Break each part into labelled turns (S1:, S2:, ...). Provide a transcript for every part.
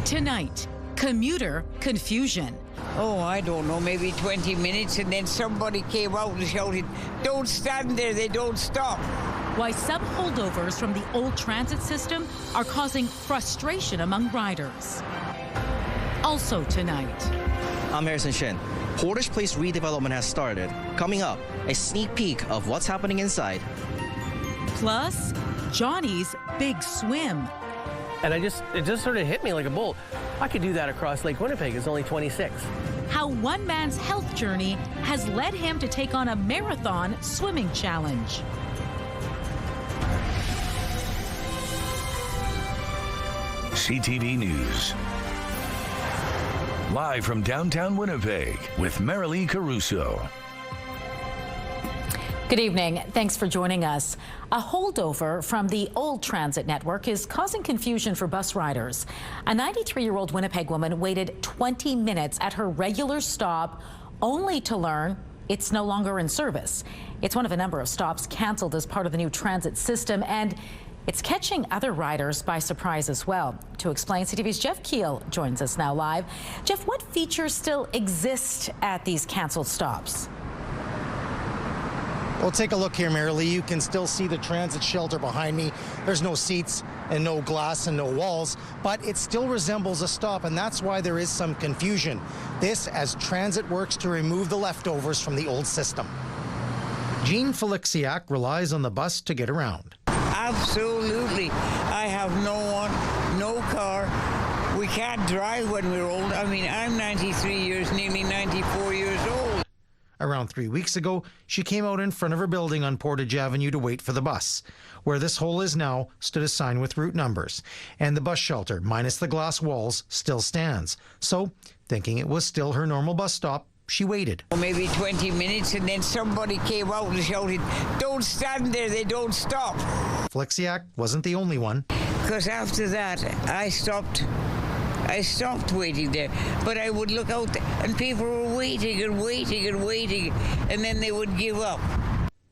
S1: Tonight, commuter confusion.
S2: Oh, I don't know, maybe 20 minutes, and then somebody came out and shouted, "Don't stand there, they don't stop."
S1: Why some holdovers from the old transit system are causing frustration among riders. Also tonight.
S3: I'm Harrison Shin. Portage Place redevelopment has started. Coming up, a sneak peek of what's happening inside.
S1: Plus, Johnny's big swim.
S4: And it just sort of hit me like a bolt. I could do that across Lake Winnipeg. It's only 26.
S1: How one man's health journey has led him to take on a marathon swimming challenge.
S5: CTV News. Live from downtown Winnipeg with Marilee Caruso.
S1: Good evening. Thanks for joining us. A holdover from the old transit network is causing confusion for bus riders. A 93-year-old Winnipeg woman waited 20 minutes at her regular stop only to learn it's no longer in service. It's one of a number of stops canceled as part of the new transit system, and it's catching other riders by surprise as well. To explain, CTV's Jeff Keel joins us now live. Jeff, what features still exist at these canceled stops?
S6: Well, take a look here, Marilee. You can still see the transit shelter behind me. There's no seats and no glass and no walls, but it still resembles a stop, and that's why there is some confusion. This as transit works to remove the leftovers from the old system. Jean Felixiak relies on the bus to get around.
S2: Absolutely. I have no one, no car. We can't drive when we're old. I mean, I'm 93 years, nearly 94 years old.
S6: Around 3 weeks ago, she came out in front of her building on Portage Avenue to wait for the bus. Where this hole is now stood a sign with route numbers, and the bus shelter, minus the glass walls, still stands. So, thinking it was still her normal bus stop, she waited.
S2: Maybe 20 minutes, and then somebody came out and shouted, "Don't stand there, they don't stop."
S6: Felixiak wasn't the only one.
S2: Because after that, I stopped waiting there. But I would look out, and people were waiting and waiting and waiting, and then they would give up.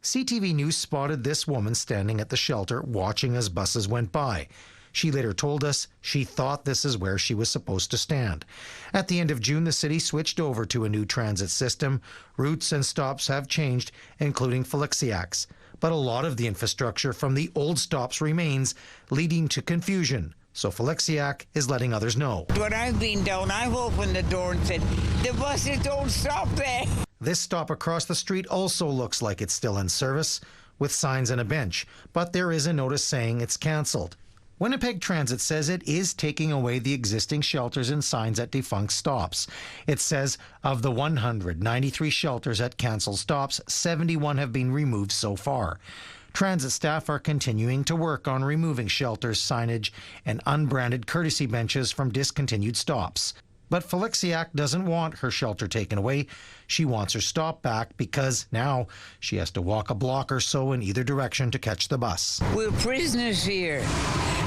S6: CTV News spotted this woman standing at the shelter watching as buses went by. She later told us she thought this is where she was supposed to stand. At the end of June, the city switched over to a new transit system. Routes and stops have changed, including Felixiak's. But a lot of the infrastructure from the old stops remains, leading to confusion. So Felixiak is letting others know.
S2: When I've been down, I've opened the door and said, "The buses don't stop there."
S6: This stop across the street also looks like it's still in service, with signs and a bench, but there is a notice saying it's canceled. Winnipeg Transit says it is taking away the existing shelters and signs at defunct stops. It says of the 193 shelters at canceled stops, 71 have been removed so far. Transit staff are continuing to work on removing shelters, signage, and unbranded courtesy benches from discontinued stops. But Felixiak doesn't want her shelter taken away. She wants her stop back because now she has to walk a block or so in either direction to catch the bus.
S2: We're prisoners here,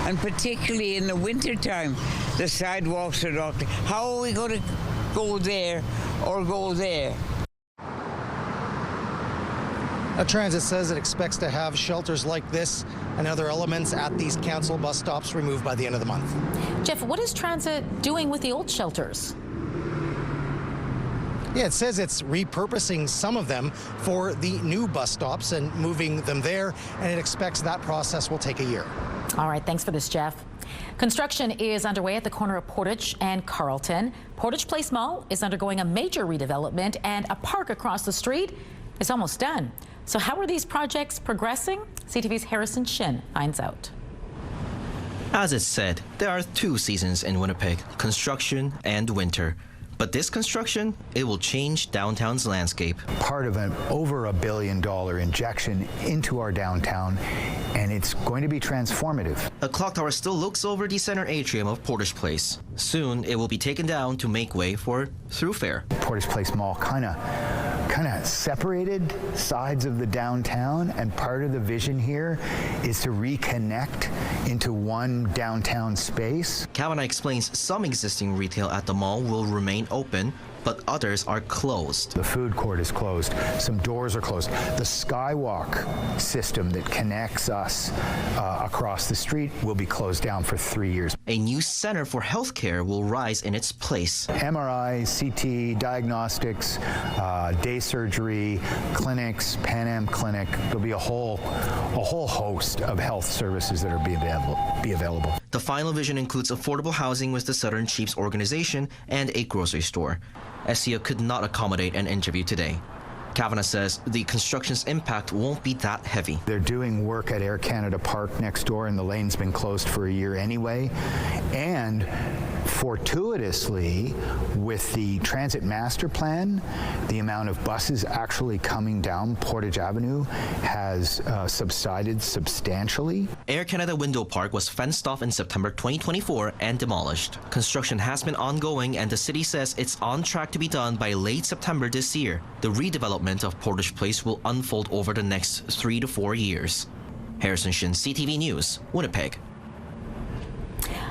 S2: and particularly in the wintertime, the sidewalks are locked. How are we going to go there or go there?
S6: Transit says it expects to have shelters like this and other elements at these canceled bus stops removed by the end of the month.
S1: Jeff, what is transit doing with the old shelters?
S6: Yeah, it says it's repurposing some of them for the new bus stops and moving them there, and it expects that process will take a year.
S1: All right, thanks for this, Jeff. Construction is underway at the corner of Portage and Carleton. Portage Place Mall is undergoing a major redevelopment, and a park across the street is almost done. So how are these projects progressing? CTV's Harrison Shin finds out.
S3: As it's said, there are two seasons in Winnipeg, construction and winter. But this construction, it will change downtown's landscape.
S7: Part of an over $1 billion injection into our downtown, and it's going to be transformative.
S3: A clock tower still looks over the center atrium of Portage Place. Soon, it will be taken down to make way for thoroughfare.
S7: Portage Place Mall kind of separated sides of the downtown, and part of the vision here is to reconnect into one downtown space.
S3: Kavanagh explains some existing retail at the mall will remain open, but others are closed.
S7: The food court is closed. Some doors are closed. The skywalk system that connects us across the street will be closed down for 3 years.
S3: A new center for healthcare will rise in its place.
S7: MRI, CT, diagnostics, day surgery, clinics, Pan Am Clinic. There'll be a whole host of health services that are be available.
S3: The final vision includes affordable housing with the Southern Chiefs organization and a grocery store. SCO could not accommodate an interview today. Kavanagh says the construction's impact won't be that heavy.
S7: They're doing work at Air Canada Park next door, and the lane's been closed for a year anyway. And fortuitously, with the transit master plan, the amount of buses actually coming down Portage Avenue has subsided substantially.
S3: Air Canada Window Park was fenced off in September 2024 and demolished. Construction has been ongoing, and the city says it's on track to be done by late September this year. The redevelopment of Portage Place will unfold over the next 3 to 4 years. Harrison Shin, CTV News, Winnipeg.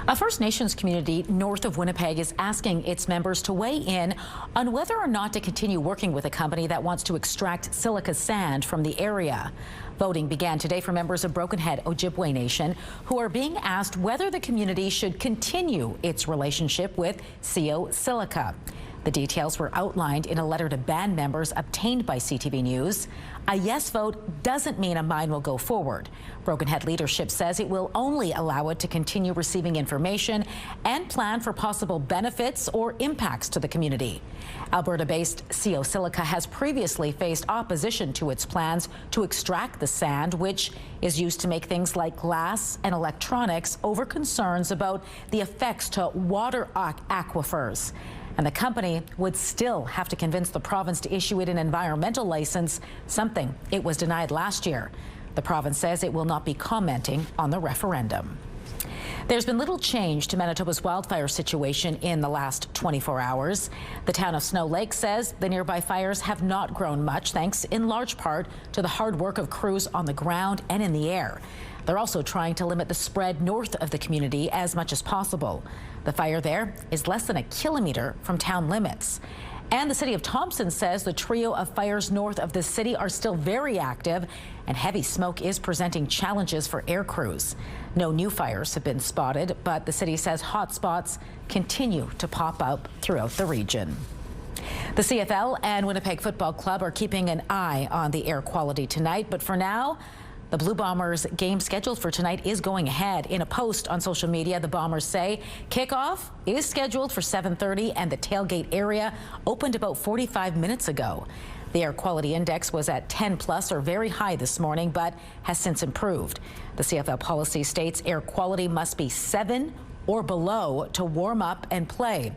S1: A First Nations community north of Winnipeg is asking its members to weigh in on whether or not to continue working with a company that wants to extract silica sand from the area. Voting began today for members of Broken Head Ojibwe Nation, who are being asked whether the community should continue its relationship with CO Silica. The details were outlined in a letter to band members obtained by CTV News. A yes vote doesn't mean a mine will go forward. Broken Head leadership says it will only allow it to continue receiving information and plan for possible benefits or impacts to the community. Alberta-based CO Silica has previously faced opposition to its plans to extract the sand, which is used to make things like glass and electronics, over concerns about the effects to water aquifers. And the company would still have to convince the province to issue it an environmental license, something it was denied last year. The province says it will not be commenting on the referendum. There's been little change to Manitoba's wildfire situation in the last 24 hours. The town of Snow Lake says the nearby fires have not grown much, thanks in large part to the hard work of crews on the ground and in the air. They're also trying to limit the spread north of the community as much as possible. The fire there is less than a kilometer from town limits. And the city of Thompson says the trio of fires north of the city are still very active, and heavy smoke is presenting challenges for air crews. No new fires have been spotted, but the city says hot spots continue to pop up throughout the region. The CFL and Winnipeg Football Club are keeping an eye on the air quality tonight, but for now, the Blue Bombers game scheduled for tonight is going ahead. In a post on social media, the Bombers say kickoff is scheduled for 7:30 and the tailgate area opened about 45 minutes ago. The air quality index was at 10 plus or very high this morning, but has since improved. The CFL policy states air quality must be 7 or below to warm up and play.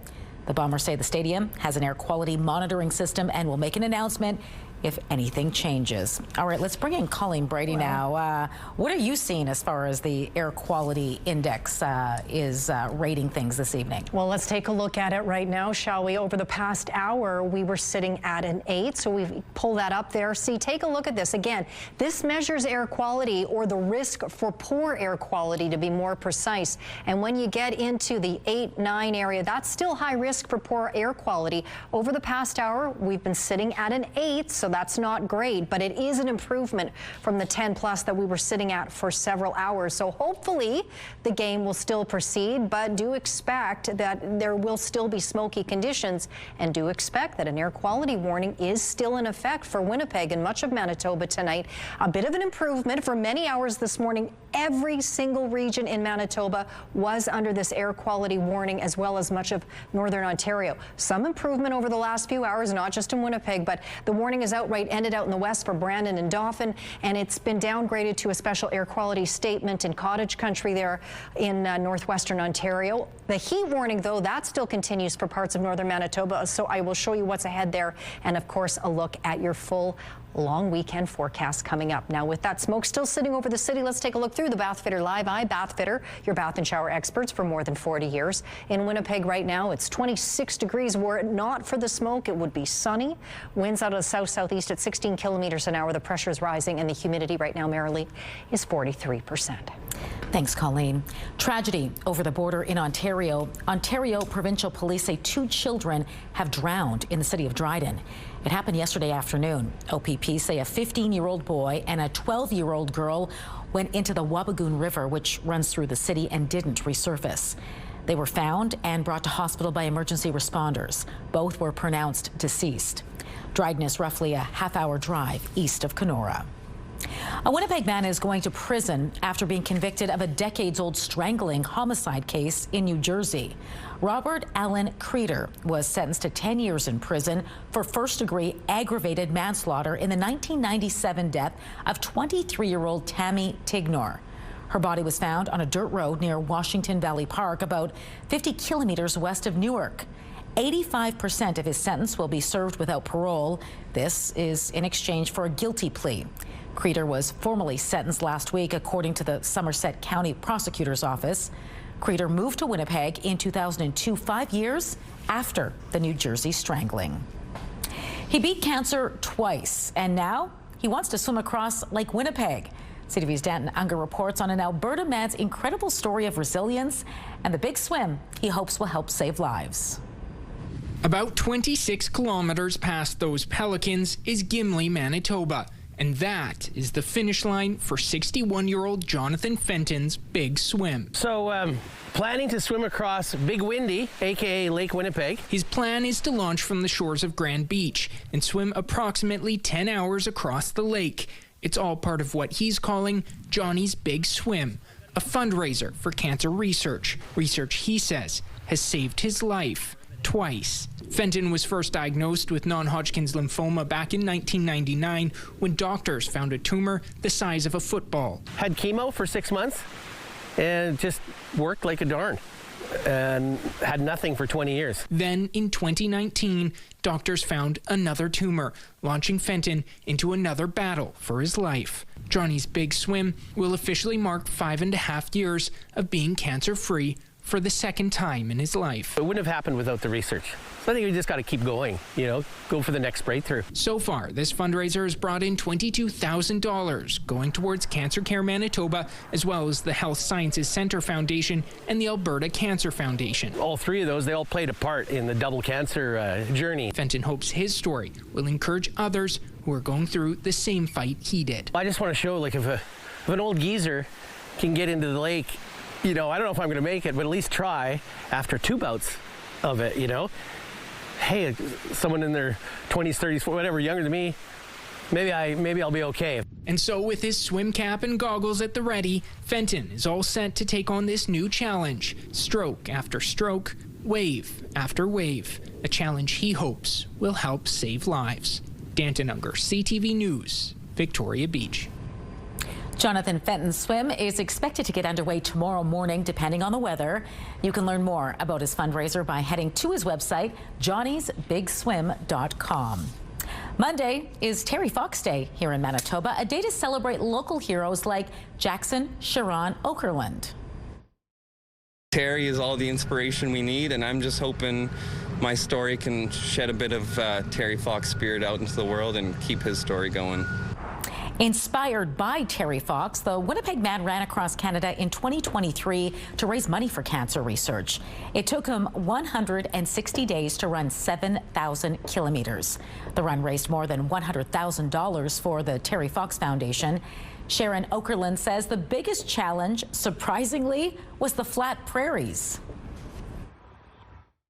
S1: The Bombers say the stadium has an air quality monitoring system and will make an announcement if anything changes. All right, let's bring in Colleen Brady now. What are you seeing as far as the air quality index is rating things this evening?
S8: Well, let's take a look at it right now, shall we? Over the past hour, we were sitting at an 8, so we've pulled that up there. See, take a look at this. Again, this measures air quality, or the risk for poor air quality, to be more precise. And when you get into the 8, 9 area, that's still high risk for poor air quality. Over the past hour, we've been sitting at an 8, so that's not great, but it is an improvement from the 10 plus that we were sitting at for several hours. So hopefully the game will still proceed, but do expect that there will still be smoky conditions, and do expect that an air quality warning is still in effect for Winnipeg and much of Manitoba tonight. A bit of an improvement. For many hours this morning, every single region in Manitoba was under this air quality warning, as well as much of northern Ontario. Some improvement over the last few hours, not just in Winnipeg, but the warning is ended out in the west for Brandon and Dauphin, and it's been downgraded to a special air quality statement in Cottage Country there in northwestern Ontario. The heat warning, though, that still continues for parts of northern Manitoba, so I will show you what's ahead there, and of course a look at your full long weekend forecast coming up. Now, with that smoke still sitting over the city, let's take a look through the Bath Fitter Live Eye. Bath Fitter, your bath and shower experts for more than 40 years. In Winnipeg right now, it's 26 degrees. Were it not for the smoke, it would be sunny. Winds out of the south-southeast at 16 kilometers an hour. The pressure is rising, and the humidity right now, Marilee, is 43%.
S1: Thanks, Colleen. Tragedy over the border in Ontario. Ontario Provincial Police say 2 children have drowned in the city of Dryden. It happened yesterday afternoon. OPP say a 15-year-old boy and a 12-year-old girl went into the Wabigoon River, which runs through the city, and didn't resurface. They were found and brought to hospital by emergency responders. Both were pronounced deceased. Dryden is roughly a half-hour drive east of Kenora. A Winnipeg man is going to prison after being convicted of a decades-old strangling homicide case in New Jersey. Robert Allen Creeder was sentenced to 10 years in prison for first-degree aggravated manslaughter in the 1997 death of 23-year-old Tammy Tignor. Her body was found on a dirt road near Washington Valley Park, about 50 kilometers west of Newark. 85% of his sentence will be served without parole. This is in exchange for a guilty plea. Creeder was formally sentenced last week, according to the Somerset County Prosecutor's Office. Creeder moved to Winnipeg in 2002, 5 years after the New Jersey strangling. He beat cancer twice, and now he wants to swim across Lake Winnipeg. CTV's Danton Unger reports on an Alberta man's incredible story of resilience and the big swim he hopes will help save lives.
S9: About 26 kilometers past those pelicans is Gimli, Manitoba. And that is the finish line for 61-year-old Jonathan Fenton's big swim.
S4: So, planning to swim across Big Windy, aka Lake Winnipeg.
S9: His plan is to launch from the shores of Grand Beach and swim approximately 10 hours across the lake. It's all part of what he's calling Johnny's Big Swim, a fundraiser for cancer research. Research, he says, has saved his life twice. Fenton was first diagnosed with non-Hodgkin's lymphoma back in 1999 when doctors found a tumor the size of a football.
S4: Had chemo for 6 months and just worked like a darn and had nothing for 20 years.
S9: Then in 2019, doctors found another tumor, launching Fenton into another battle for his life. Johnny's Big Swim will officially mark 5.5 years of being cancer-free for the second time in his life.
S4: It wouldn't have happened without the research. So I think we just got to keep going, go for the next breakthrough.
S9: So far, this fundraiser has brought in $22,000 going towards Cancer Care Manitoba, as well as the Health Sciences Centre Foundation and the Alberta Cancer Foundation.
S4: All three of those, they all played a part in the double cancer journey.
S9: Fenton hopes his story will encourage others who are going through the same fight he did.
S4: I just want to show, if an old geezer can get into the lake, I don't know if I'm going to make it, but at least try after 2 bouts of it, Hey, someone in their 20s, 30s, whatever, younger than me, maybe I'll be okay.
S9: And so with his swim cap and goggles at the ready, Fenton is all set to take on this new challenge. Stroke after stroke, wave after wave. A challenge he hopes will help save lives. Danton Unger, CTV News, Victoria Beach.
S1: Jonathan Fenton's swim is expected to get underway tomorrow morning, depending on the weather. You can learn more about his fundraiser by heading to his website, johnnysbigswim.com. Monday is Terry Fox Day here in Manitoba, a day to celebrate local heroes like Jackson Sharon Okerlund.
S10: Terry is all the inspiration we need, and I'm just hoping my story can shed a bit of Terry Fox spirit out into the world and keep his story going.
S1: Inspired by Terry Fox, the Winnipeg man ran across Canada in 2023 to raise money for cancer research. It took him 160 days to run 7,000 kilometers. The run raised more than $100,000 for the Terry Fox Foundation. Sharon Okerlund says the biggest challenge, surprisingly, was the flat prairies.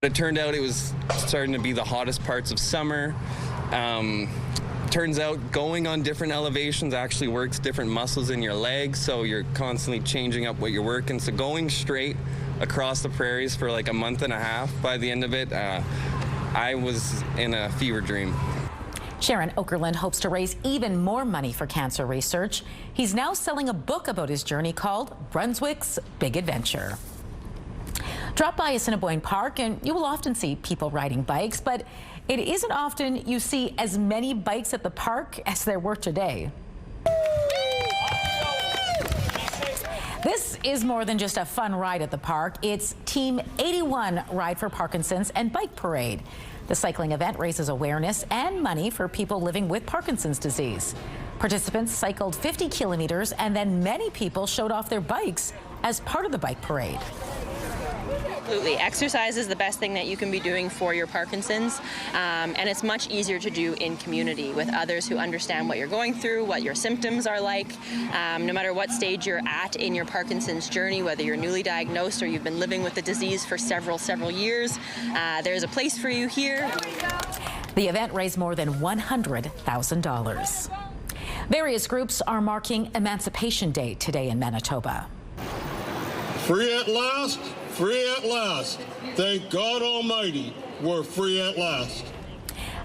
S10: It turned out it was starting to be the hottest parts of summer. Turns out going on different elevations actually works different muscles in your legs, so you're constantly changing up what you're working. So going straight across the prairies for like a month and a half, by the end of it, I was in a fever dream.
S1: Sharon Okerlund hopes to raise even more money for cancer research. He's now selling a book about his journey called Brunswick's Big Adventure. Drop by Assiniboine Park and you will often see people riding bikes, but it isn't often you see as many bikes at the park as there were today. This is more than just a fun ride at the park. It's Team 81 Ride for Parkinson's and Bike Parade. The cycling event raises awareness and money for people living with Parkinson's disease. Participants cycled 50 kilometers and then many people showed off their bikes as part of the bike parade.
S11: Absolutely. Exercise is the best thing that you can be doing for your Parkinson's, and it's much easier to do in community with others who understand what you're going through, what your symptoms are like. No matter what stage you're at in your Parkinson's journey, whether you're newly diagnosed or you've been living with the disease for several years, there's a place for you here.
S1: The event raised more than $100,000. Various groups are marking Emancipation Day today in Manitoba.
S12: Free at last, free at last. Thank God Almighty, we're free at last.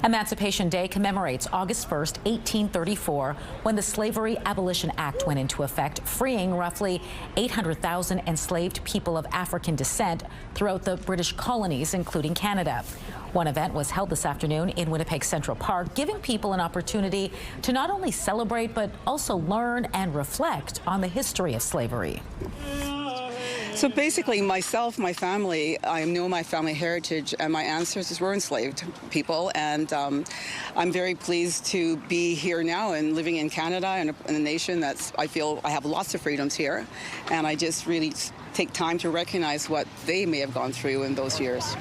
S1: Emancipation Day commemorates August 1st, 1834, when the Slavery Abolition Act went into effect, freeing roughly 800,000 enslaved people of African descent throughout the British colonies, including Canada. One event was held this afternoon in Winnipeg Central Park, giving people an opportunity to not only celebrate, but also learn and reflect on the history of slavery.
S13: So basically, myself, my family, I know my family heritage, and my ancestors were enslaved people, and I'm very pleased to be here now and living in Canada and in a nation that's, I feel I have lots of freedoms here, and I just really take time to recognize what they may have gone through in those years.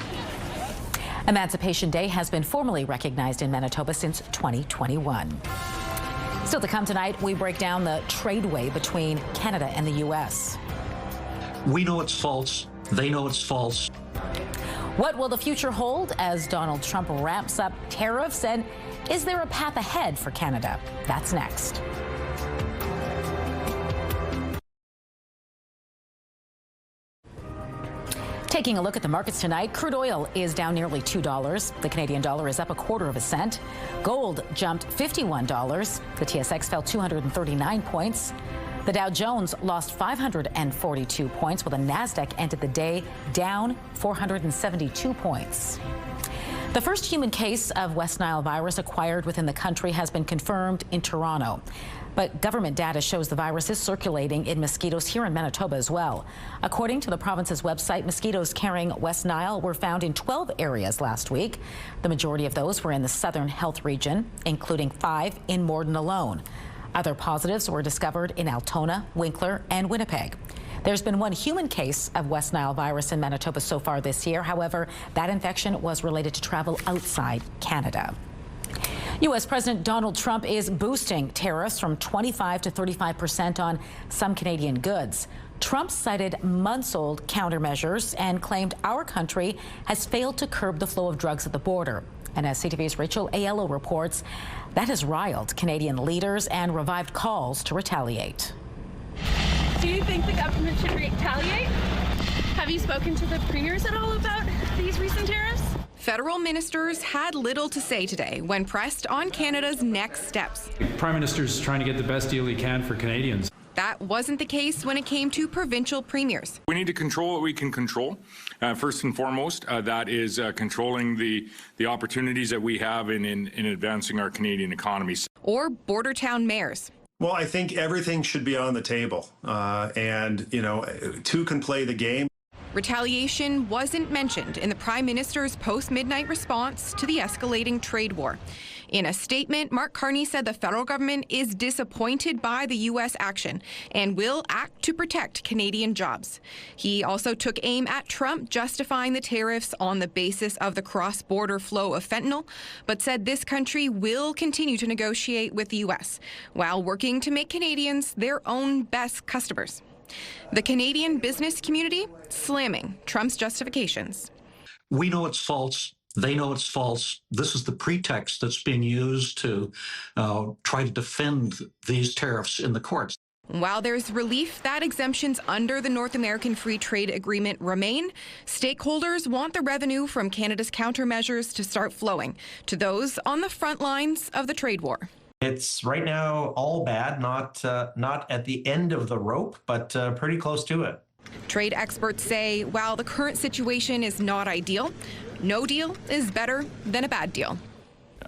S1: Emancipation Day has been formally recognized in Manitoba since 2021. Still to come tonight, we break down the tradeway between Canada and the U.S.
S14: We know it's false. They know it's false.
S1: What will the future hold as Donald Trump ramps up tariffs? And is there a path ahead for Canada? That's next. Taking a look at the markets tonight, crude oil is down nearly $2. The Canadian dollar is up 1/4 cent. Gold jumped $51. The TSX fell 239 points. The Dow Jones lost 542 points, while the Nasdaq ended the day down 472 points. The first human case of West Nile virus acquired within the country has been confirmed in Toronto. But government data shows the virus is circulating in mosquitoes here in Manitoba as well. According to the province's website, mosquitoes carrying West Nile were found in 12 areas last week. The majority of those were in the Southern Health region, including 5 in Morden alone. Other positives were discovered in Altona, Winkler, and Winnipeg. There's been one human case of West Nile virus in Manitoba so far this year. However, that infection was related to travel outside Canada. U.S. President Donald Trump is boosting tariffs from 25% to 35% on some Canadian goods. Trump cited months-old countermeasures and claimed our country has failed to curb the flow of drugs at the border. And as CTV's Rachel Aiello reports, that has riled Canadian leaders and revived calls to retaliate.
S15: Do you think the government should retaliate? Have you spoken to the premiers at all about these recent tariffs?
S16: Federal ministers had little to say today when pressed on Canada's next steps.
S17: Prime Minister's trying to get the best deal he can for Canadians.
S16: That wasn't the case when it came to provincial premiers.
S18: We need to control what we can control. First and foremost, that is controlling the opportunities that we have in advancing our Canadian economy.
S16: Or border town mayors.
S19: Well, I think everything should be on the table. And, you know, two can play the game.
S16: Retaliation wasn't mentioned in the Prime Minister's post-midnight response to the escalating trade war. In a statement, Mark Carney said the federal government is disappointed by the U.S. action and will act to protect Canadian jobs. He also took aim at Trump, justifying the tariffs on the basis of the cross-border flow of fentanyl, but said this country will continue to negotiate with the U.S. while working to make Canadians their own best customers. The Canadian business community slamming Trump's justifications.
S14: We know it's false. They know it's false. This is the pretext that's being used to try to defend these tariffs in the courts.
S16: While there's relief that exemptions under the North American Free Trade Agreement remain, stakeholders want the revenue from Canada's countermeasures to start flowing to those on the front lines of the trade war.
S20: It's right now all bad, not at the end of the rope, but pretty close to it.
S16: Trade experts say while the current situation is not ideal, no deal is better than a bad deal.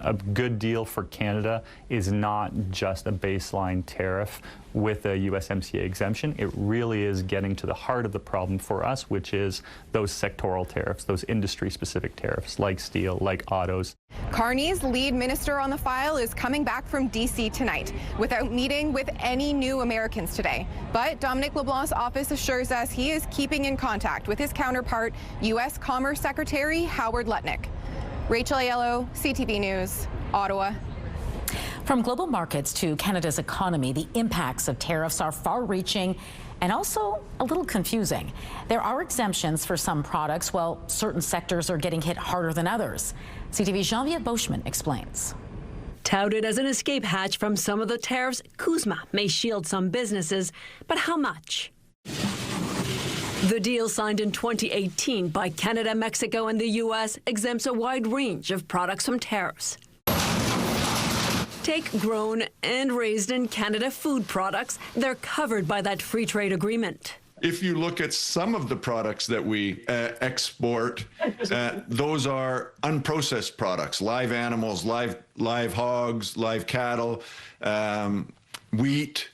S20: A good deal for Canada is not just a baseline tariff with a USMCA exemption. It really is getting to the heart of the problem for us, which is those sectoral tariffs, those industry-specific tariffs like steel, like autos.
S16: Carney's lead minister on the file is coming back from D.C. tonight without meeting with any new Americans today. But Dominic LeBlanc's office assures us he is keeping in contact with his counterpart, U.S. Commerce Secretary Howard Lutnick. Rachel Aiello, CTV News, Ottawa.
S1: From global markets to Canada's economy, the impacts of tariffs are far-reaching and also a little confusing. There are exemptions for some products, while certain sectors are getting hit harder than others. CTV's Jean-Viet Boschman explains.
S21: Touted as an escape hatch from some of the tariffs, CUSMA may shield some businesses, but how much? The deal signed in 2018 by Canada, Mexico, and the U.S. exempts a wide range of products from tariffs. Take grown and raised in Canada food products. They're covered by that free trade agreement.
S22: If you look at some of the products that we export, those are unprocessed products, live animals, live hogs, live cattle, wheat,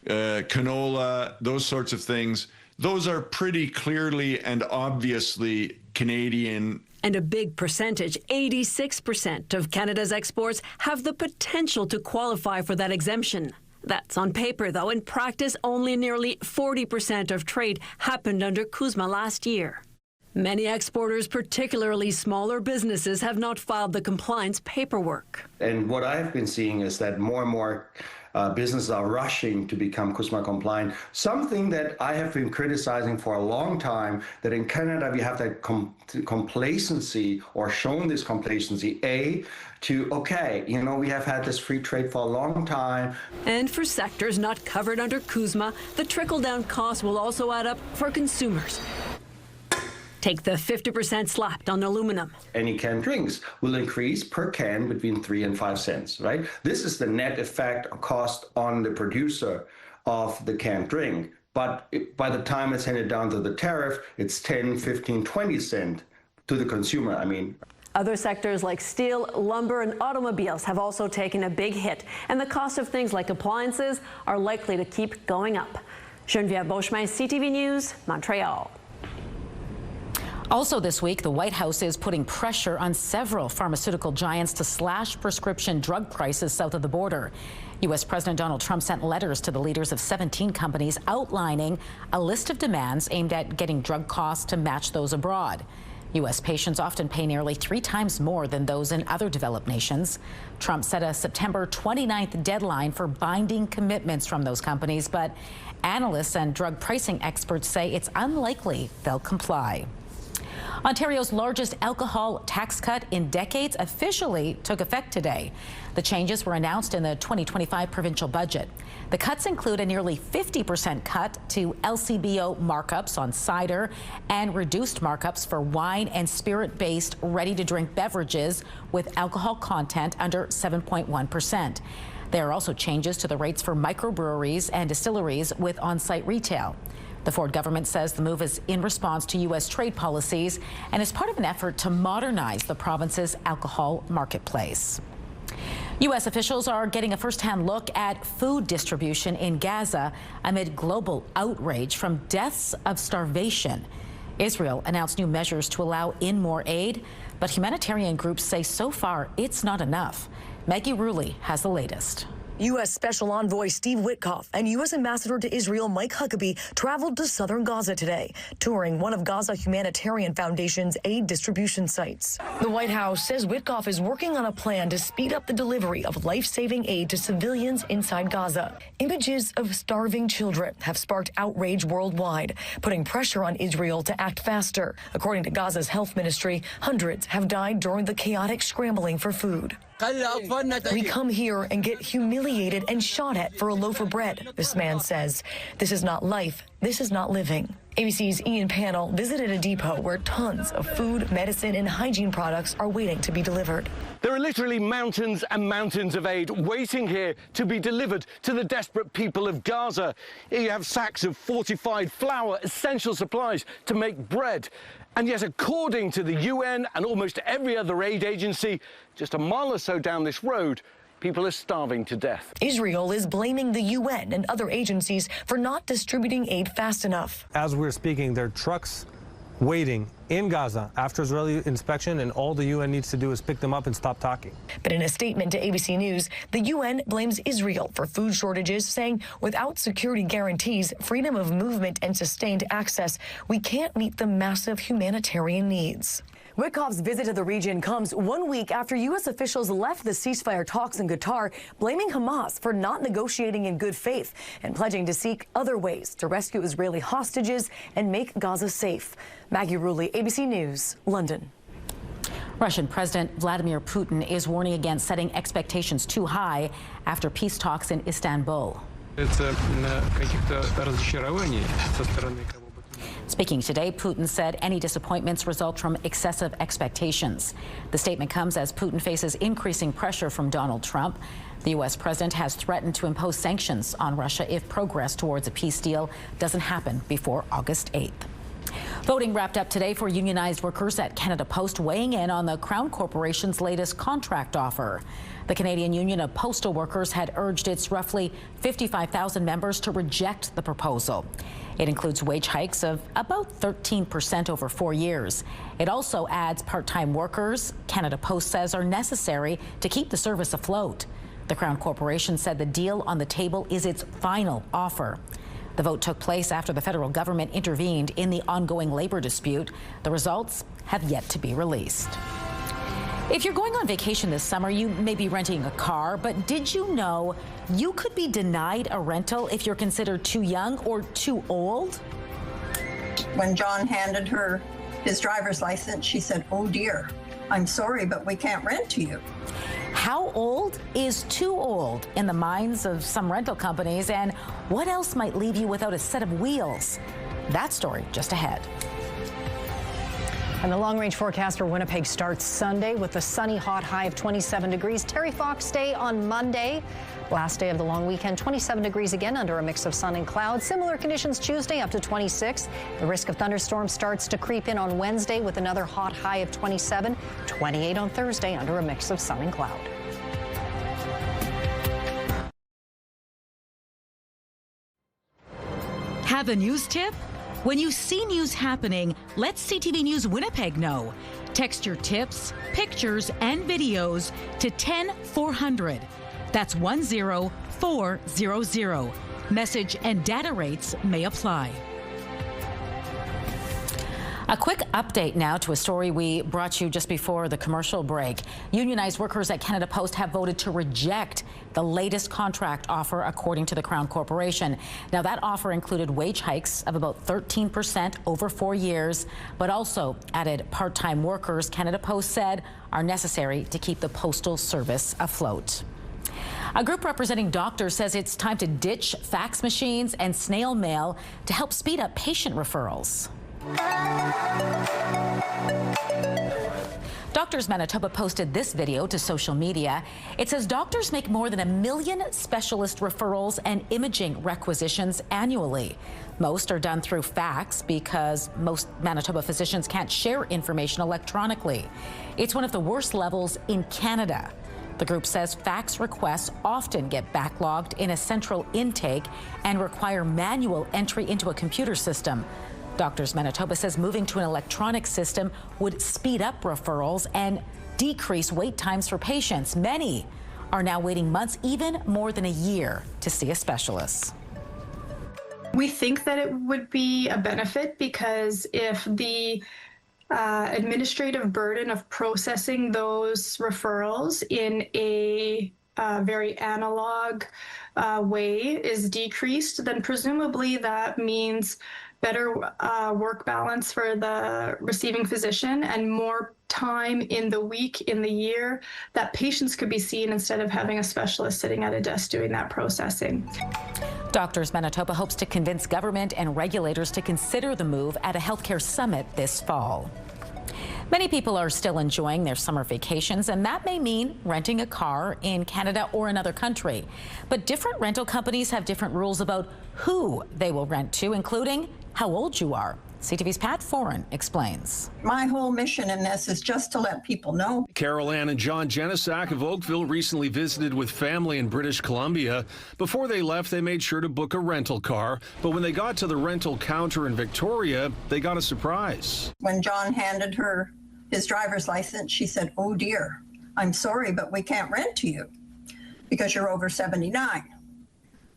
S22: canola, those sorts of things. Those are pretty clearly and obviously Canadian.
S21: And a big percentage, 86% of Canada's exports have the potential to qualify for that exemption. That's on paper, though. In practice, only nearly 40% of trade happened under CUSMA last year. Many exporters, particularly smaller businesses, have not filed the compliance paperwork.
S23: And what I've been seeing is that more and more businesses are rushing to become CUSMA compliant, something that I have been criticizing for a long time, that in Canada we have that complacency, or shown this complacency, we have had this free trade for a long time.
S21: And for sectors not covered under CUSMA, the trickle-down costs will also add up for consumers. Take the 50% slapped on aluminum.
S23: Any canned drinks will increase per can between 3 and 5 cents, right? This is the net effect of cost on the producer of the canned drink. But by the time it's handed down to the tariff, it's 10, 15, 20 cents to the consumer,
S21: Other sectors like steel, lumber, and automobiles have also taken a big hit, and the cost of things like appliances are likely to keep going up. Geneviève Beauchemin, CTV News, Montreal.
S1: Also this week, the White House is putting pressure on several pharmaceutical giants to slash prescription drug prices south of the border. U.S. President Donald Trump sent letters to the leaders of 17 companies outlining a list of demands aimed at getting drug costs to match those abroad. U.S. patients often pay nearly 3 times more than those in other developed nations. Trump set a September 29th deadline for binding commitments from those companies, but analysts and drug pricing experts say it's unlikely they'll comply. Ontario's largest alcohol tax cut in decades officially took effect today. The changes were announced in the 2025 provincial budget. The cuts include a nearly 50% cut to LCBO markups on cider and reduced markups for wine and spirit-based ready-to-drink beverages with alcohol content under 7.1%. There are also changes to the rates for microbreweries and distilleries with on-site retail. The Ford government says the move is in response to U.S. trade policies and is part of an effort to modernize the province's alcohol marketplace. U.S. officials are getting a first-hand look at food distribution in Gaza amid global outrage from deaths of starvation. Israel announced new measures to allow in more aid, but humanitarian groups say so far it's not enough. Maggie Rulli has the latest.
S24: U.S. Special Envoy Steve Witkoff and U.S. Ambassador to Israel Mike Huckabee traveled to southern Gaza today, touring one of Gaza Humanitarian Foundation's aid distribution sites. The White House says Witkoff is working on a plan to speed up the delivery of life-saving aid to civilians inside Gaza. Images of starving children have sparked outrage worldwide, putting pressure on Israel to act faster. According to Gaza's health ministry, hundreds have died during the chaotic scrambling for food. We come here and get humiliated and shot at for a loaf of bread, this man says. This is not life. This is not living. ABC's Ian Pannell visited a depot where tons of food, medicine, and hygiene products are waiting to be delivered.
S2: There are literally mountains and mountains of aid waiting here to be delivered to the desperate people of Gaza. Here you have sacks of fortified flour, essential supplies to make bread. And yet, according to the UN and almost every other aid agency, just a mile or so down this road, people are starving to death.
S24: Israel is blaming the UN and other agencies for not distributing aid fast enough.
S5: As we're speaking, there are trucks waiting in Gaza after Israeli inspection, and all the UN needs to do is pick them up and stop talking.
S24: But in a statement to ABC News, the UN blames Israel for food shortages, saying without security guarantees, freedom of movement, and sustained access, we can't meet the massive humanitarian needs. Witkoff's visit to the region comes 1 week after U.S. officials left the ceasefire talks in Qatar, blaming Hamas for not negotiating in good faith and pledging to seek other ways to rescue Israeli hostages and make Gaza safe. Maggie Rulli, ABC News, London.
S1: Russian President Vladimir Putin is warning against setting expectations too high after peace talks in Istanbul. Speaking today, Putin said any disappointments result from excessive expectations. The statement comes as Putin faces increasing pressure from Donald Trump. The U.S. president has threatened to impose sanctions on Russia if progress towards a peace deal doesn't happen before August 8th. Voting wrapped up today for unionized workers at Canada Post, weighing in on the Crown Corporation's latest contract offer. The Canadian Union of Postal Workers had urged its roughly 55,000 members to reject the proposal. It includes wage hikes of about 13% over 4 years. It also adds part-time workers Canada Post says are necessary to keep the service afloat. The Crown Corporation said the deal on the table is its final offer. The vote took place after the federal government intervened in the ongoing labor dispute. The results have yet to be released. If you're going on vacation this summer, you may be renting a car, but did you know you could be denied a rental if you're considered too young or too old?
S6: When John handed her his driver's license, she said, "Oh dear, I'm sorry, but we can't rent to you."
S1: How old is too old in the minds of some rental companies, and what else might leave you without a set of wheels? That story just ahead.
S8: And the long-range forecast for Winnipeg starts Sunday with a sunny, hot high of 27 degrees. Terry Fox Day on Monday. Last day of the long weekend, 27 degrees again under a mix of sun and clouds. Similar conditions Tuesday up to 26. The risk of thunderstorms starts to creep in on Wednesday with another hot high of 27. 28 on Thursday under a mix of sun and cloud.
S1: Have a news tip? When you see news happening, let CTV News Winnipeg know. Text your tips, pictures, and videos to 10400. That's 10400. Message and data rates may apply. A quick update now to a story we brought you just before the commercial break. Unionized workers at Canada Post have voted to reject the latest contract offer, according to the Crown Corporation. Now, that offer included wage hikes of about 13% over 4 years, but also added part-time workers Canada Post said are necessary to keep the postal service afloat. A group representing doctors says it's time to ditch fax machines and snail mail to help speed up patient referrals. Doctors Manitoba posted this video to social media. It says doctors make more than 1 million specialist referrals and imaging requisitions annually. Most are done through fax because most Manitoba physicians can't share information electronically. It's one of the worst levels in Canada. The group says fax requests often get backlogged in a central intake and require manual entry into a computer system. Doctors Manitoba says moving to an electronic system would speed up referrals and decrease wait times for patients. Many are now waiting months, even more than a year, to see a specialist.
S7: We think that it would be a benefit because if the administrative burden of processing those referrals in a very analog way is decreased, then presumably that means better work balance for the receiving physician and more time in the week, in the year, that patients could be seen instead of having a specialist sitting at a desk doing that processing.
S1: Doctors Manitoba hopes to convince government and regulators to consider the move at a healthcare summit this fall. Many people are still enjoying their summer vacations, and that may mean renting a car in Canada or another country. But different rental companies have different rules about who they will rent to, including how old you are. CTV's Pat Foran explains.
S6: My whole mission in this is just to let people know.
S3: Carol Ann and John Jenisak of Oakville recently visited with family in British Columbia. Before they left, they made sure to book a rental car. But when they got to the rental counter in Victoria, they got a surprise.
S6: When John handed her his driver's license, she said, "Oh dear, I'm sorry, but we can't rent to you because you're over 79.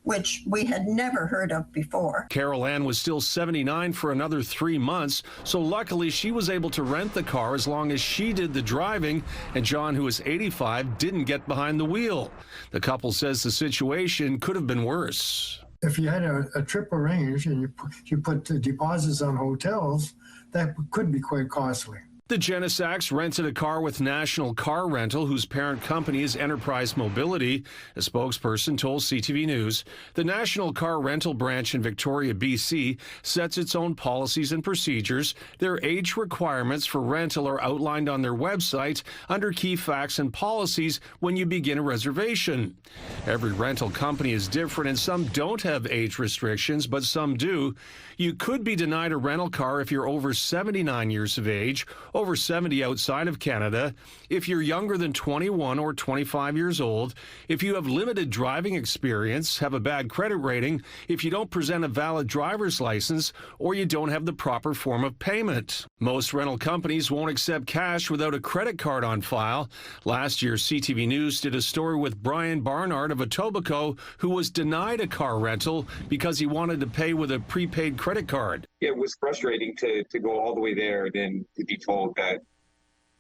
S6: Which we had never heard of before.
S3: Carol Ann was still 79 for another 3 months, so luckily she was able to rent the car as long as she did the driving, and John, who is 85, didn't get behind the wheel. The couple says the situation could have been worse.
S4: If you had a trip arranged and you put the deposits on hotels, that could be quite costly.
S3: The Jenisaks rented a car with National Car Rental, whose parent company is Enterprise Mobility. A spokesperson told CTV News the National Car Rental branch in Victoria, BC, sets its own policies and procedures. Their age requirements for rental are outlined on their website under key facts and policies when you begin a reservation. Every rental company is different, and some don't have age restrictions, but some do. You could be denied a rental car if you're over 79 years of age, over 70 outside of Canada, if you're younger than 21 or 25 years old, if you have limited driving experience, have a bad credit rating, if you don't present a valid driver's license, or you don't have the proper form of payment. Most rental companies won't accept cash without a credit card on file. Last year, CTV News did a story with Brian Barnard of Etobicoke, who was denied a car rental because he wanted to pay with a prepaid credit card.
S9: It was frustrating to go all the way there and then to be told that,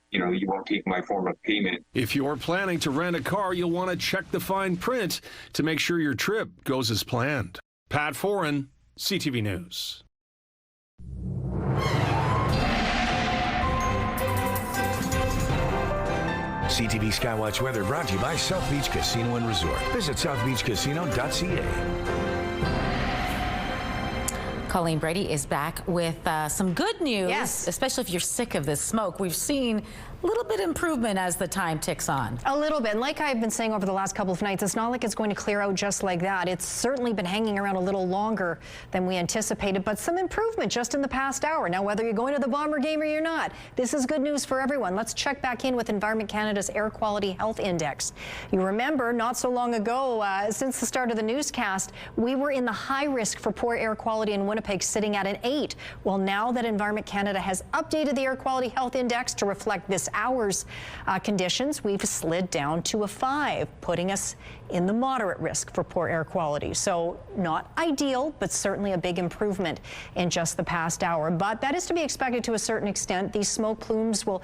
S9: you won't take my form of payment.
S3: If you're planning to rent a car, you'll want to check the fine print to make sure your trip goes as planned. Pat Foran, CTV News.
S10: CTV Skywatch weather brought to you by South Beach Casino and Resort. Visit southbeachcasino.ca.
S1: Colleen Brady is back with some good news, especially if you're sick of this smoke. We've seen a little bit of improvement as the time ticks on.
S8: A little bit. Like I've been saying over the last couple of nights, it's not like it's going to clear out just like that. It's certainly been hanging around a little longer than we anticipated, but some improvement just in the past hour. Now, whether you're going to the Bomber game or you're not, this is good news for everyone. Let's check back in with Environment Canada's Air Quality Health Index. You remember, not so long ago, since the start of the newscast, we were in the high risk for poor air quality in Winnipeg, sitting at an 8. Well, now that Environment Canada has updated the Air Quality Health Index to reflect this hour's conditions, we've slid down to a 5, putting us in the moderate risk for poor air quality. So not ideal, but certainly a big improvement in just the past hour. But that is to be expected to a certain extent. These smoke plumes will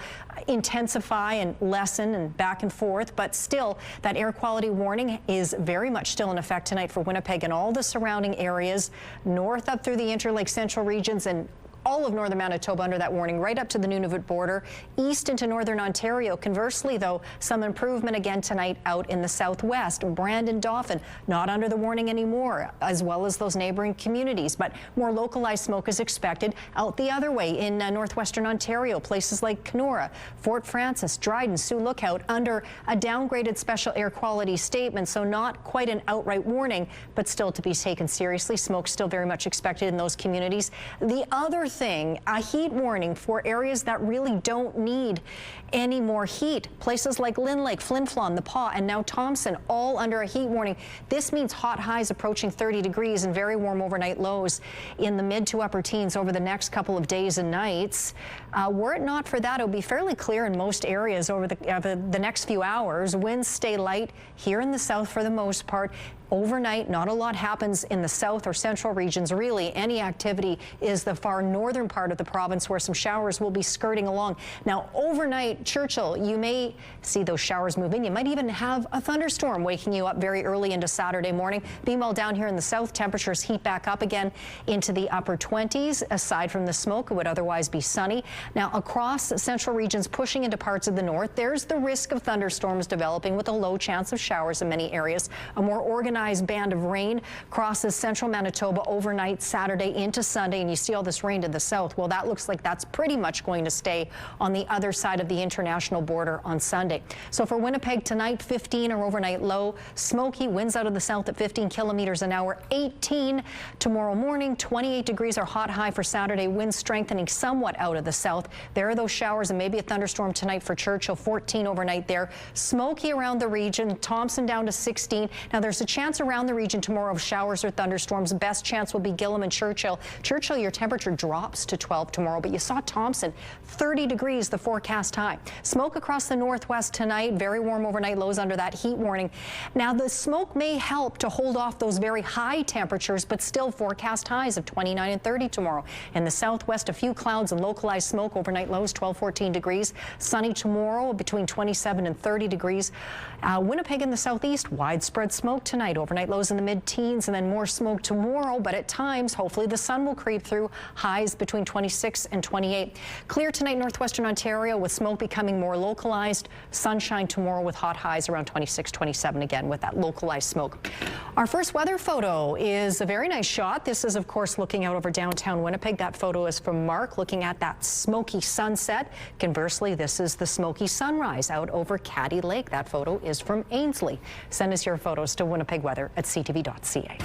S8: intensify and lessen and back and forth, but still that air quality warning is very much still in effect tonight for Winnipeg and all the surrounding areas, north up through the Interlake Central regions and all of northern Manitoba under that warning, right up to the Nunavut border, east into northern Ontario. Conversely, though, some improvement again tonight out in the southwest. Brandon, Dauphin, not under the warning anymore, as well as those neighboring communities. But more localized smoke is expected out the other way in northwestern Ontario, places like Kenora, Fort Frances, Dryden, Sioux Lookout, under a downgraded special air quality statement. So not quite an outright warning, but still to be taken seriously. Smoke still very much expected in those communities. The other thing, a heat warning for areas that really don't need any more heat. Places like Lynn Lake, Flin Flon, the Paw, and now Thompson, all under a heat warning. This means hot highs approaching 30 degrees and very warm overnight lows in the mid to upper teens over the next couple of days and nights. Were it not for that, it would be fairly clear in most areas over the next few hours. Winds stay light here in the south for the most part. Overnight, not a lot happens in the south or central regions. Really, any activity is the far northern part of the province where some showers will be skirting along. Now, overnight, Churchill, you may see those showers move in. You might even have a thunderstorm waking you up very early into Saturday morning. Meanwhile, down here in the south, temperatures heat back up again into the upper 20s. Aside from the smoke, it would otherwise be sunny. Now, across central regions pushing into parts of the north, there's the risk of thunderstorms developing with a low chance of showers in many areas. A more organized skies band of rain crosses central Manitoba overnight Saturday into Sunday, and you see all this rain to the south. Well, that looks like that's pretty much going to stay on the other side of the international border on Sunday. So for Winnipeg tonight, 15 our overnight low. Smoky winds out of the south at 15 kilometers an hour. 18 tomorrow morning. 28 degrees our hot high for Saturday. Winds strengthening somewhat out of the south. There are those showers and maybe a thunderstorm tonight for Churchill. 14 overnight there. Smoky around the region. Thompson down to 16. Now there's a chance around the region tomorrow of showers or thunderstorms. Best chance will be Gillam and Churchill. Churchill, your temperature drops to 12 tomorrow, but you saw Thompson, 30 degrees the forecast high. Smoke across the northwest tonight. Very warm overnight lows under that heat warning. Now the smoke may help to hold off those very high temperatures, but still forecast highs of 29 and 30 tomorrow. In the southwest, a few clouds and localized smoke. Overnight lows 12, 14 degrees. Sunny tomorrow between 27 and 30 degrees. Winnipeg in the southeast, widespread smoke tonight. Overnight lows in the mid-teens, and then more smoke tomorrow, but at times, hopefully the sun will creep through. Highs between 26 and 28. Clear tonight, northwestern Ontario, with smoke becoming more localized. Sunshine tomorrow with hot highs around 26, 27 again with that localized smoke. Our first weather photo is a very nice shot. This is, of course, looking out over downtown Winnipeg. That photo is from Mark, looking at that smoky sunset. Conversely, this is the smoky sunrise out over Caddy Lake. That photo is from Ainsley. Send us your photos to winnipegweather@ctv.ca.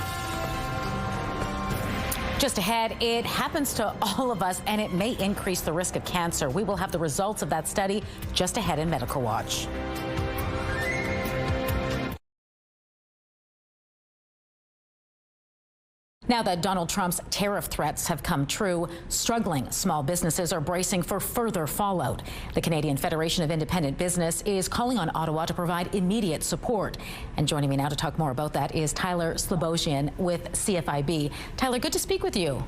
S1: Just ahead, it happens to all of us, and it may increase the risk of cancer. We will have the results of that study just ahead in Medical Watch. Now that Donald Trump's tariff threats have come true, struggling small businesses are bracing for further fallout. The Canadian Federation of Independent Business is calling on Ottawa to provide immediate support. And joining me now to talk more about that is Tyler Slobosian with CFIB. Tyler, good to speak with you.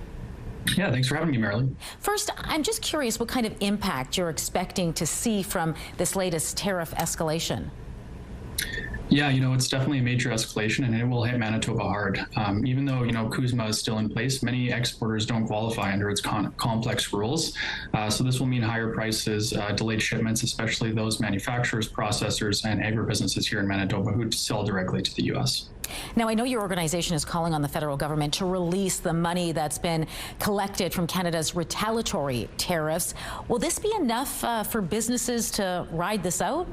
S11: Yeah, thanks for having me, Marilyn.
S1: First, I'm just curious what kind of impact you're expecting to see from this latest tariff escalation.
S11: Yeah, it's definitely a major escalation, and it will hit Manitoba hard. Even though, KUSMA is still in place, many exporters don't qualify under its complex rules. So this will mean higher prices, delayed shipments, especially those manufacturers, processors, and agribusinesses here in Manitoba who sell directly to the U.S.
S1: Now, I know your organization is calling on the federal government to release the money that's been collected from Canada's retaliatory tariffs. Will this be enough for businesses to ride this out?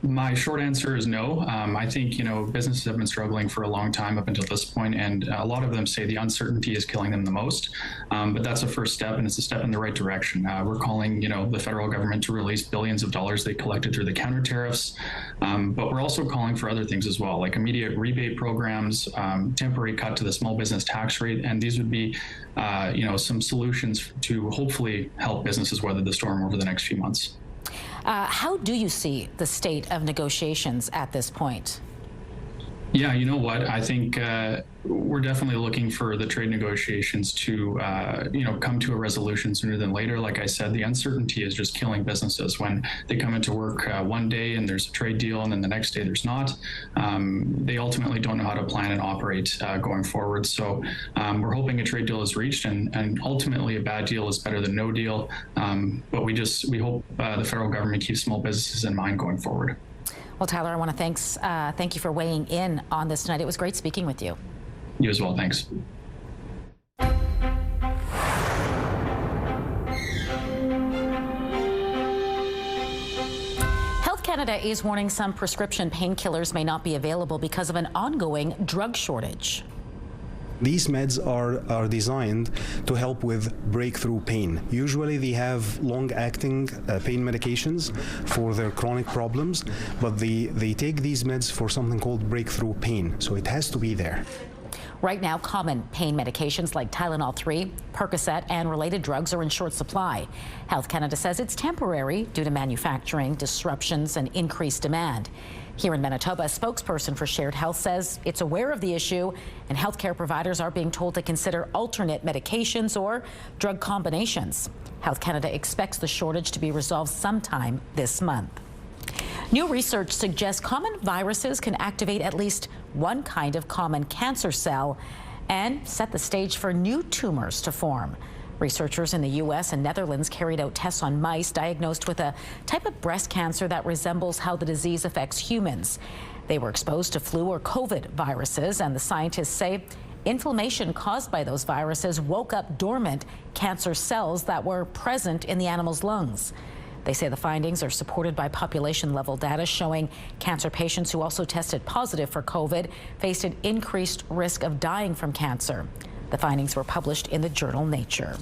S11: My short answer is no. I think, businesses have been struggling for a long time up until this point, and a lot of them say the uncertainty is killing them the most. But that's a first step, and it's a step in the right direction. We're calling, the federal government to release billions of dollars they collected through the counter tariffs. But we're also calling for other things as well, like immediate rebate programs, temporary cut to the small business tax rate, and these would be, some solutions to hopefully help businesses weather the storm over the next few months.
S1: How do you see the state of negotiations at this point?
S11: Yeah, you know what? I think we're definitely looking for the trade negotiations to, come to a resolution sooner than later. Like I said, the uncertainty is just killing businesses when they come into work one day and there's a trade deal and then the next day there's not. They ultimately don't know how to plan and operate going forward. So we're hoping a trade deal is reached, and ultimately a bad deal is better than no deal. But we hope the federal government keeps small businesses in mind going forward.
S1: Well, Tyler, I want to thank you for weighing in on this tonight. It was great speaking with you.
S11: You as well. Thanks.
S1: Health Canada is warning some prescription painkillers may not be available because of an ongoing drug shortage.
S12: These meds are designed to help with breakthrough pain. Usually they have long-acting pain medications for their chronic problems, but they take these meds for something called breakthrough pain, so it has to be there.
S1: Right now, common pain medications like Tylenol 3, Percocet, and related drugs are in short supply. Health Canada says it's temporary due to manufacturing disruptions and increased demand. Here in Manitoba, a spokesperson for Shared Health says it's aware of the issue, and healthcare providers are being told to consider alternate medications or drug combinations. Health Canada expects the shortage to be resolved sometime this month. New research suggests common viruses can activate at least one kind of common cancer cell and set the stage for new tumors to form. Researchers in the U.S. and Netherlands carried out tests on mice diagnosed with a type of breast cancer that resembles how the disease affects humans. They were exposed to flu or COVID viruses, and the scientists say inflammation caused by those viruses woke up dormant cancer cells that were present in the animal's lungs. They say the findings are supported by population-level data showing cancer patients who also tested positive for COVID faced an increased risk of dying from cancer. The findings were published in the journal Nature.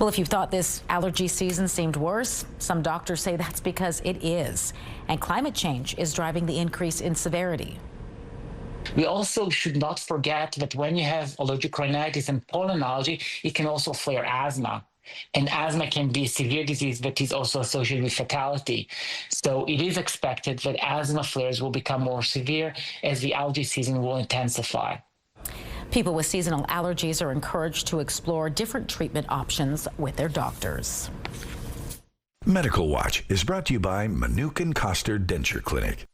S1: Well, if you thought this allergy season seemed worse, some doctors say that's because it is. And climate change is driving the increase in severity.
S13: We also should not forget that when you have allergic rhinitis and pollen allergy, it can also flare asthma. And asthma can be a severe disease that is also associated with fatality. So it is expected that asthma flares will become more severe as the allergy season will intensify.
S1: People with seasonal allergies are encouraged to explore different treatment options with their doctors.
S10: Medical Watch is brought to you by Manuke and Koster Denture Clinic.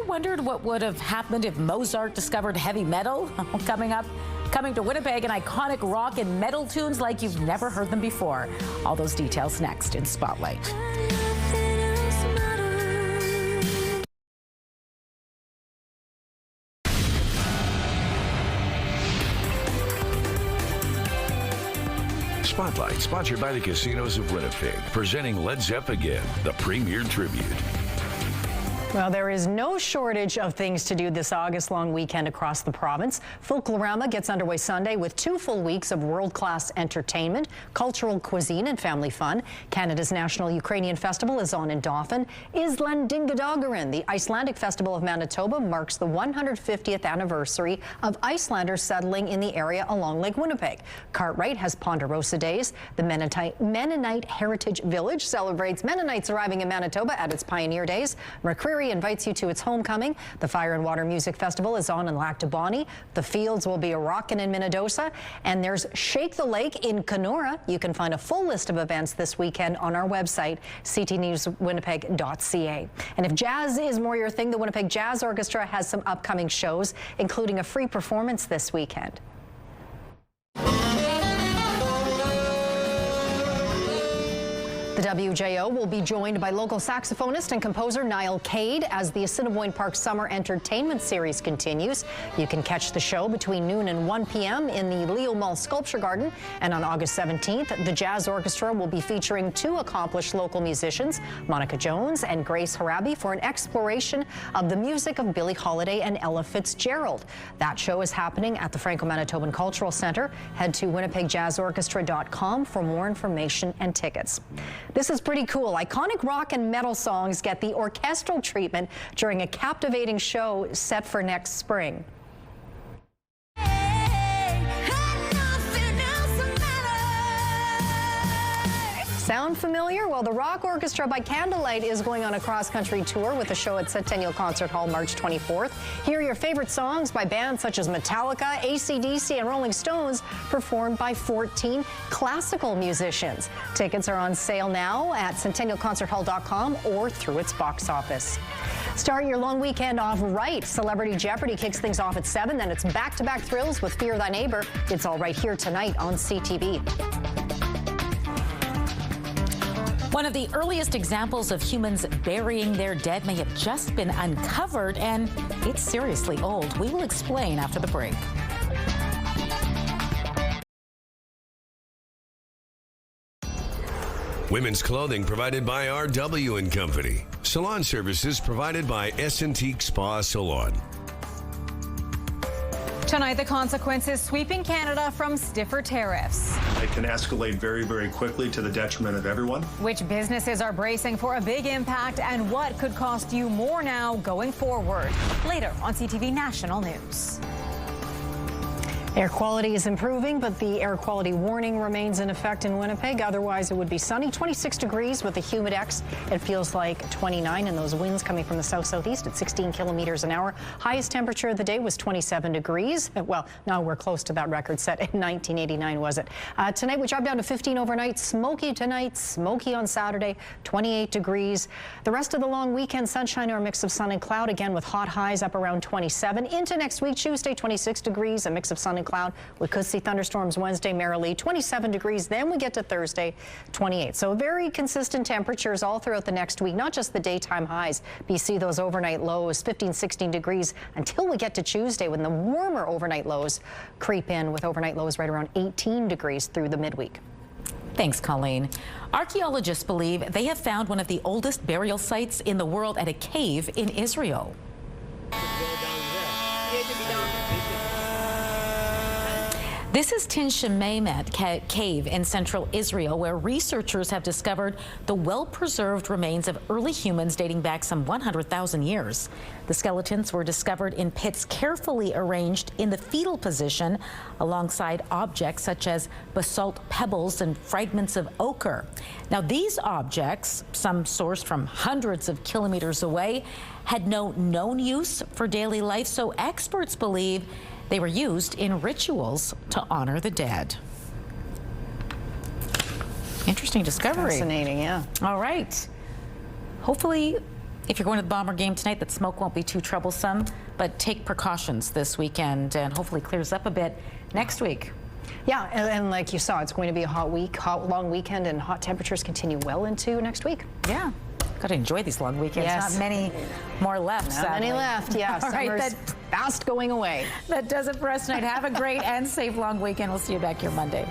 S1: Wondered what would have happened if Mozart discovered heavy metal? Coming to Winnipeg, an iconic rock and metal tunes like you've never heard them before. All those details next in Spotlight.
S10: Spotlight, sponsored by the Casinos of Winnipeg, presenting Led Zepp again, the premier tribute.
S8: Well, there is no shortage of things to do this August-long weekend across the province. Folklorama gets underway Sunday with 2 full weeks of world-class entertainment, cultural cuisine, and family fun. Canada's National Ukrainian Festival is on in Dauphin. Islandingadagarin, the Icelandic Festival of Manitoba, marks the 150th anniversary of Icelanders settling in the area along Lake Winnipeg. Cartwright has Ponderosa Days. The Mennonite Heritage Village celebrates Mennonites arriving in Manitoba at its pioneer days. McCreary invites you to its homecoming. The Fire and Water Music Festival is on in Lac du Bonnet. The Fields will be a rockin' in Minnedosa. And there's Shake the Lake in Kenora. You can find a full list of events this weekend on our website, ctnewswinnipeg.ca. And if jazz is more your thing, the Winnipeg Jazz Orchestra has some upcoming shows, including a free performance this weekend. The WJO will be joined by local saxophonist and composer Nile as the Assiniboine Park Summer Entertainment Series continues. You can catch the show between noon and 1 p.m. in the Leo Mall Sculpture Garden. And on August 17th, the Jazz Orchestra will be featuring 2 accomplished local musicians, Monica Jones and Grace Harabi, for an exploration of the music of Billie Holiday and Ella Fitzgerald. That show is happening at the Franco-Manitoban Cultural Centre. Head to winnipegjazzorchestra.com for more information and tickets. This is pretty cool. Iconic rock and metal songs get the orchestral treatment during a captivating show set for next spring. Sound familiar? Well, the Rock Orchestra by Candlelight is going on a cross-country tour with a show at Centennial Concert Hall March 24th. Hear your favorite songs by bands such as Metallica, AC/DC, and Rolling Stones, performed by 14 classical musicians. Tickets are on sale now at centennialconcerthall.com or through its box office. Start your long weekend off right. Celebrity Jeopardy kicks things off at 7, then it's back-to-back thrills with Fear Thy Neighbor. It's all right here tonight on CTV.
S1: One of the earliest examples of humans burying their dead may have just been uncovered, and it's seriously old. We will explain after the break.
S15: Women's clothing provided by RW & Company. Salon services provided by S&T Spa Salon.
S17: Tonight, the consequences sweeping Canada from stiffer tariffs.
S19: It can escalate very, very quickly to the detriment of everyone.
S17: Which businesses are bracing for a big impact, and what could cost you more now going forward? Later on CTV National News.
S8: Air quality is improving, but the air quality warning remains in effect in Winnipeg. Otherwise, it would be sunny, 26 degrees with a humidex. It feels like 29, and those winds coming from the south-southeast at 16 kilometers an hour. Highest temperature of the day was 27 degrees. Well, now we're close to that record set in 1989, was it? Tonight, we drop down to 15 overnight. Smoky tonight, smoky on Saturday, 28 degrees. The rest of the long weekend, sunshine or a mix of sun and cloud, again with hot highs up around 27. Into next week, Tuesday, 26 degrees, a mix of sun and and cloud. We could see thunderstorms Wednesday, merrily 27 degrees. Then we get to Thursday, 28. So very consistent temperatures all throughout the next week, not just the daytime highs. BC, those overnight lows, 15, 16 degrees until we get to Tuesday when the warmer overnight lows creep in, with overnight lows right around 18 degrees through the midweek.
S1: Thanks, Colleen. Archaeologists believe they have found one of the oldest burial sites in the world at a cave in Israel. This is Tin Shememet Cave in central Israel, where researchers have discovered the well-preserved remains of early humans dating back some 100,000 years. The skeletons were discovered in pits carefully arranged in the fetal position alongside objects such as basalt pebbles and fragments of ochre. Now, these objects, some sourced from hundreds of kilometers away, had no known use for daily life, so experts believe they were used in rituals to honor the dead. Interesting discovery.
S8: Fascinating, yeah.
S1: All right. Hopefully, if you're going to the Bomber game tonight, that smoke won't be too troublesome, but take precautions this weekend and hopefully clears up a bit next week.
S8: Yeah, and like you saw, it's going to be a long weekend, and hot temperatures continue well into next week.
S1: Yeah. Got to enjoy these long weekends.
S8: Yes.
S1: Not many more left,
S8: Not
S1: sadly.
S8: many left, yeah.
S1: All right,
S8: Summer's fast going away.
S1: That does it for us tonight. Have a great and safe long weekend. We'll see you back here Monday.